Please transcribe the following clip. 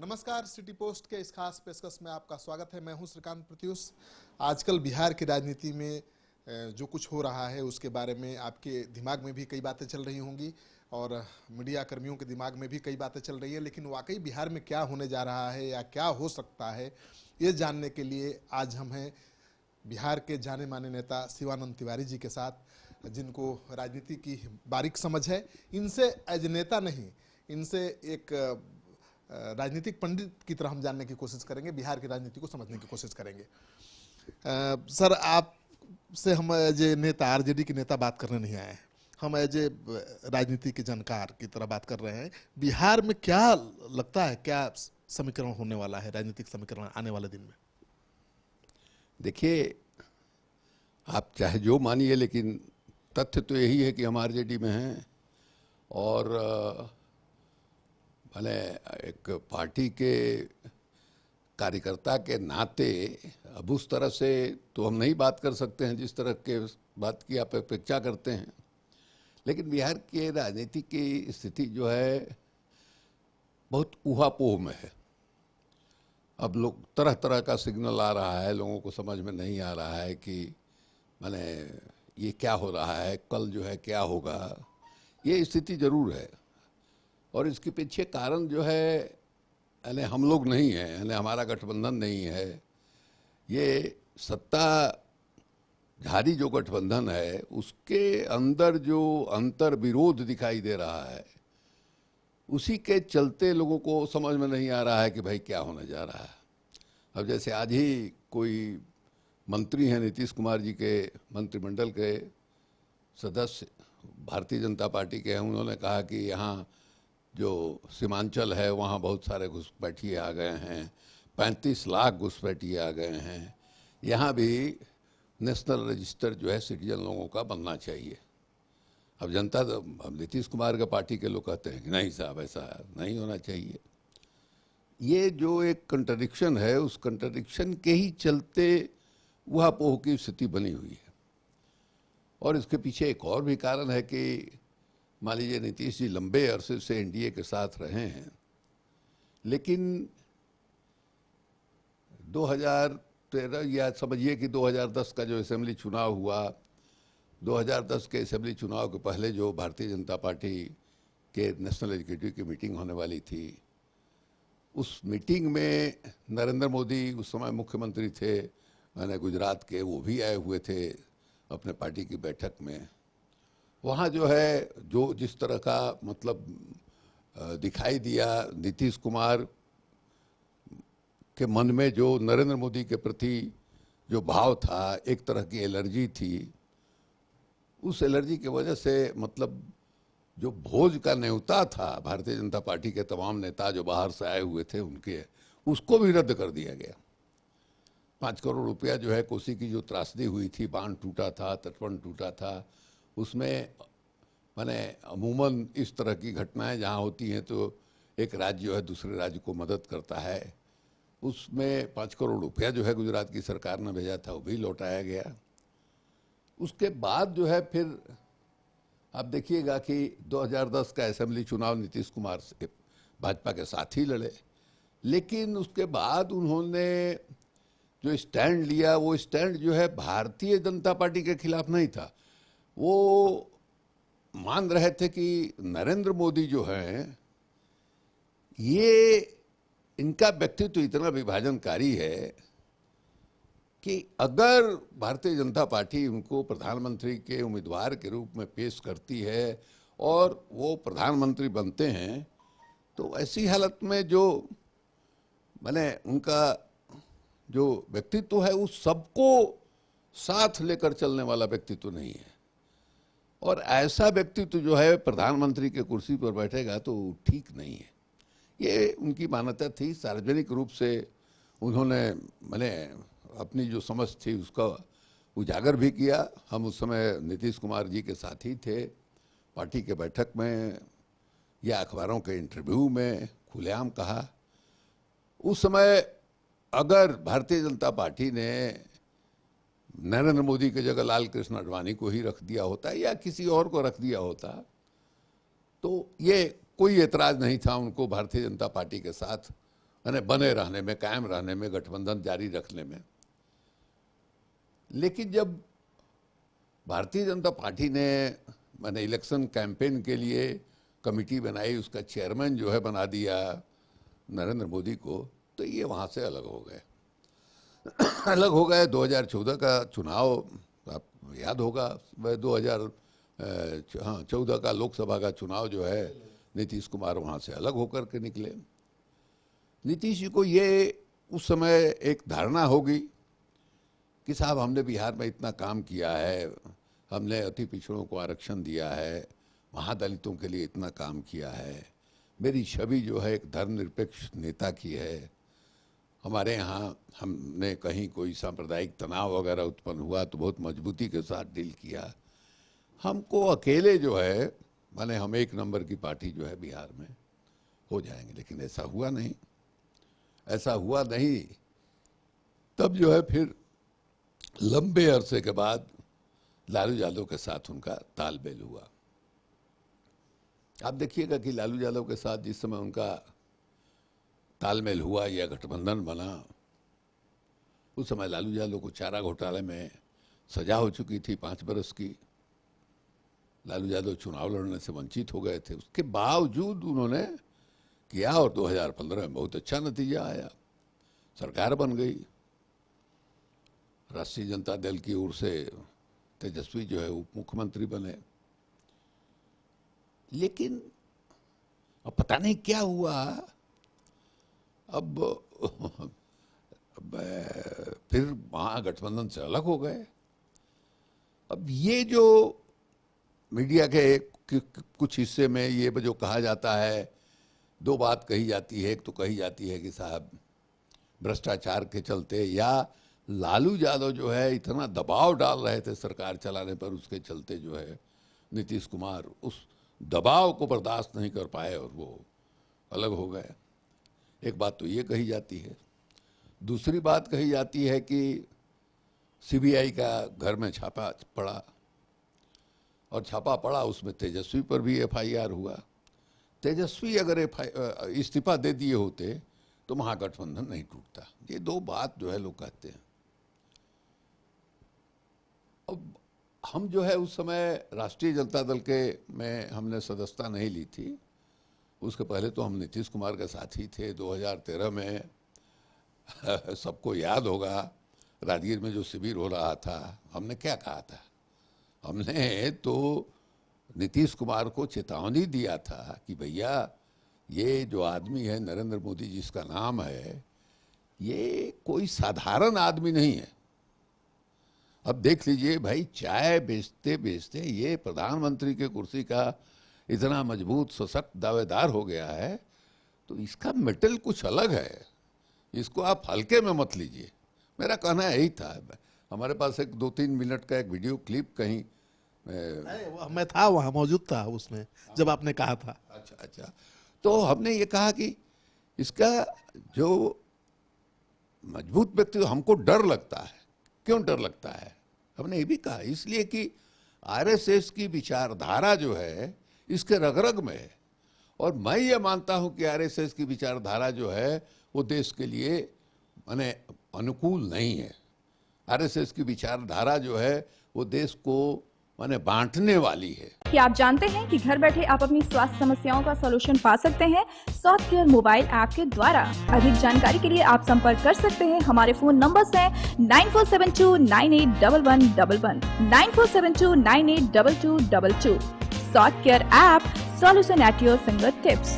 नमस्कार, city post के इस खास पेशकश में आपका स्वागत है। मैं हूं श्रीकांत प्रत्युष। आजकल बिहार की राजनीति में जो कुछ हो रहा है उसके बारे में आपके दिमाग में भी कई बातें चल रही होंगी और मीडिया कर्मियों के दिमाग में भी कई बातें चल रही है, लेकिन वाकई बिहार में क्या होने जा रहा है या क्या हो सकता है, ये जानने के लिए आज हम हैं बिहार के जाने माने नेता शिवानंद तिवारी जी के साथ, जिनको राजनीति की बारीक समझ है। इनसे एज नेता नहीं, इनसे एक राजनीतिक पंडित की तरह हम जानने की कोशिश करेंगे, बिहार की राजनीति को समझने की कोशिश करेंगे। सर, आप से हम एज ए नेता, आरजेडी के नेता बात करने नहीं आए हैं, हम एज ए राजनीति के जानकार की तरह बात कर रहे हैं। बिहार में क्या लगता है, क्या समीकरण होने वाला है, राजनीतिक समीकरण आने वाले दिन में? देखिए, आप चाहे जो मानिए, लेकिन तथ्य तो यही है कि हम आरजेडी में हैं और भले एक पार्टी के कार्यकर्ता के नाते अब उस तरह से तो हम नहीं बात कर सकते हैं जिस तरह के बात की आप अपेक्षा करते हैं, लेकिन बिहार के राजनीति की स्थिति जो है बहुत ऊहापोह में है। अब लोग तरह तरह का सिग्नल आ रहा है, लोगों को समझ में नहीं आ रहा है कि माने ये क्या हो रहा है, कल जो है क्या होगा। ये स्थिति जरूर है और इसके पीछे कारण जो है यानी हम लोग नहीं हैं, यानी हमारा गठबंधन नहीं है। ये सत्ताधारी जो गठबंधन है उसके अंदर जो अंतर विरोध दिखाई दे रहा है, उसी के चलते लोगों को समझ में नहीं आ रहा है कि भाई क्या होने जा रहा है। अब जैसे आज ही कोई मंत्री हैं, नीतीश कुमार जी के मंत्रिमंडल के सदस्य भारतीय जनता पार्टी के हैं, उन्होंने कहा कि यहाँ जो सीमांचल है वहाँ बहुत सारे घुसपैठिए आ गए हैं, 35 लाख घुसपैठिए आ गए हैं, यहाँ भी नेशनल रजिस्टर जो है सिटीजन लोगों का बनना चाहिए। अब जनता तो, अब नीतीश कुमार के पार्टी के लोग कहते हैं कि नहीं साहब, ऐसा नहीं होना चाहिए। ये जो एक कंट्रडिक्शन है, उस कंट्रडिक्शन के ही चलते ऊहापोह की स्थिति बनी हुई है। और इसके पीछे एक और भी कारण है कि मान लीजिए नीतीश जी लंबे अरसे से एनडीए के साथ रहे हैं, लेकिन 2013 या समझिए कि 2010 का जो असेंबली चुनाव हुआ, 2010 के असेंबली चुनाव के पहले जो भारतीय जनता पार्टी के नेशनल एग्जीक्यूटिव की मीटिंग होने वाली थी, उस मीटिंग में नरेंद्र मोदी उस समय मुख्यमंत्री थे, मैंने गुजरात के, वो भी आए हुए थे अपने पार्टी की बैठक में। वहाँ जो है जो जिस तरह का मतलब दिखाई दिया, नीतीश कुमार के मन में जो नरेंद्र मोदी के प्रति जो भाव था, एक तरह की एलर्जी थी, उस एलर्जी की वजह से मतलब जो भोज का न्योता था भारतीय जनता पार्टी के तमाम नेता जो बाहर से आए हुए थे उनके, उसको भी रद्द कर दिया गया। 5 करोड़ रुपया जो है कोसी की जो त्रासदी हुई थी, बांध टूटा था, तटबंध टूटा था, उसमें माने अमूमन इस तरह की घटनाएं जहाँ होती हैं तो एक राज्य जो है दूसरे राज्य को मदद करता है, उसमें 5 करोड़ रुपया जो है गुजरात की सरकार ने भेजा था वो भी लौटाया गया। उसके बाद जो है फिर आप देखिएगा कि 2010 का असेंबली चुनाव नीतीश कुमार से भाजपा के साथ ही लड़े, लेकिन उसके बाद उन्होंने जो स्टैंड लिया, वो स्टैंड जो है भारतीय जनता पार्टी के खिलाफ नहीं था। वो मान रहे थे कि नरेंद्र मोदी जो हैं, ये इनका व्यक्तित्व इतना विभाजनकारी है कि अगर भारतीय जनता पार्टी उनको प्रधानमंत्री के उम्मीदवार के रूप में पेश करती है और वो प्रधानमंत्री बनते हैं, तो ऐसी हालत में जो माने उनका जो व्यक्तित्व है उस सबको साथ लेकर चलने वाला व्यक्तित्व नहीं है। और ऐसा व्यक्तित्व जो है प्रधानमंत्री के कुर्सी पर बैठेगा तो ठीक नहीं है। ये उनकी मान्यता थी, सार्वजनिक रूप से उन्होंने मैंने अपनी जो समझ थी उसका उजागर भी किया। हम उस समय नीतीश कुमार जी के साथ ही थे, पार्टी के बैठक में या अखबारों के इंटरव्यू में खुलेआम कहा। उस समय अगर भारतीय जनता पार्टी ने नरेंद्र मोदी की जगह लाल कृष्ण आडवाणी को ही रख दिया होता या किसी और को रख दिया होता तो ये कोई एतराज़ नहीं था उनको भारतीय जनता पार्टी के साथ यानी बने रहने में, कायम रहने में, गठबंधन जारी रखने में। लेकिन जब भारतीय जनता पार्टी ने मैंने इलेक्शन कैंपेन के लिए कमेटी बनाई, उसका चेयरमैन जो है बना दिया नरेंद्र मोदी को, तो ये वहाँ से अलग हो गए। अलग हो गए। 2014 का चुनाव आप याद होगा, वह 2014 का लोकसभा का चुनाव जो है, नीतीश कुमार वहाँ से अलग होकर के निकले। नीतीश जी को ये उस समय एक धारणा होगी कि साहब हमने बिहार में इतना काम किया है, हमने अति पिछड़ों को आरक्षण दिया है, महादलितों के लिए इतना काम किया है, मेरी छवि जो है एक धर्मनिरपेक्ष नेता की है, हमारे यहाँ हमने कहीं कोई सांप्रदायिक तनाव वगैरह उत्पन्न हुआ तो बहुत मजबूती के साथ डील किया, हमको अकेले जो है माने हम एक नंबर की पार्टी जो है बिहार में हो जाएंगे। लेकिन ऐसा हुआ नहीं, ऐसा हुआ नहीं। तब जो है फिर लंबे अरसे के बाद लालू यादव के साथ उनका तालमेल हुआ। आप देखिएगा कि लालू यादव के साथ जिस समय उनका तालमेल हुआ या गठबंधन बना, उस समय लालू यादव को चारा घोटाले में सजा हो चुकी थी 5 बरस की। लालू यादव चुनाव लड़ने से वंचित हो गए थे, उसके बावजूद उन्होंने किया और 2015 में बहुत अच्छा नतीजा आया, सरकार बन गई। राष्ट्रीय जनता दल की ओर से तेजस्वी जो है उप मुख्यमंत्री बने। लेकिन अब पता नहीं क्या हुआ, अब फिर वहाँ गठबंधन से अलग हो गए। अब ये जो मीडिया के कुछ हिस्से में ये जो कहा जाता है, 2 बात कही जाती है। एक तो कही जाती है कि साहब भ्रष्टाचार के चलते या लालू यादव जो है इतना दबाव डाल रहे थे सरकार चलाने पर, उसके चलते जो है नीतीश कुमार उस दबाव को बर्दाश्त नहीं कर पाए और वो अलग हो गए। एक बात तो ये कही जाती है। दूसरी बात कही जाती है कि सीबीआई का घर में छापा पड़ा और छापा पड़ा, उसमें तेजस्वी पर भी एफआईआर हुआ। तेजस्वी अगर इस्तीफा दे दिए होते तो महागठबंधन नहीं टूटता। ये 2 बात जो है लोग कहते हैं। अब हम जो है उस समय राष्ट्रीय जनता दल के में हमने सदस्यता नहीं ली थी। उसके पहले तो हम नीतीश कुमार के साथ ही थे। 2013 में सबको याद होगा राजगीर में जो शिविर हो रहा था, हमने क्या कहा था? हमने तो नीतीश कुमार को चेतावनी दिया था कि भैया ये जो आदमी है नरेंद्र मोदी जिसका नाम है, ये कोई साधारण आदमी नहीं है। अब देख लीजिए भाई, चाय बेचते बेचते ये प्रधानमंत्री के कुर्सी का इतना मजबूत सशक्त दावेदार हो गया है, तो इसका मेटल कुछ अलग है, इसको आप हल्के में मत लीजिए। मेरा कहना यही था। हमारे पास एक 2-3 मिनट का एक वीडियो क्लिप कहीं मैं था वहाँ, मौजूद था उसमें जब आपने कहा था। अच्छा। तो हमने ये कहा कि इसका जो मजबूत व्यक्ति, हमको डर लगता है। क्यों डर लगता है? हमने ये भी कहा इसलिए कि आरएसएस की विचारधारा जो है इसके रग-रग में है। और मैं ये मानता हूं कि आरएसएस की विचारधारा जो है वो देश के लिए माने अनुकूल नहीं है। आरएसएस की विचारधारा जो है वो देश को माने बांटने वाली है। क्या आप जानते हैं कि घर बैठे आप अपनी स्वास्थ्य समस्याओं का सलूशन पा सकते हैं सॉफ्ट केयर मोबाइल ऐप के द्वारा? अधिक जानकारी के लिए आप संपर्क कर सकते हैं। हमारे फोन नंबर्स हैं 9472981111, 9472982222। Soft care app, solution at your finger tips.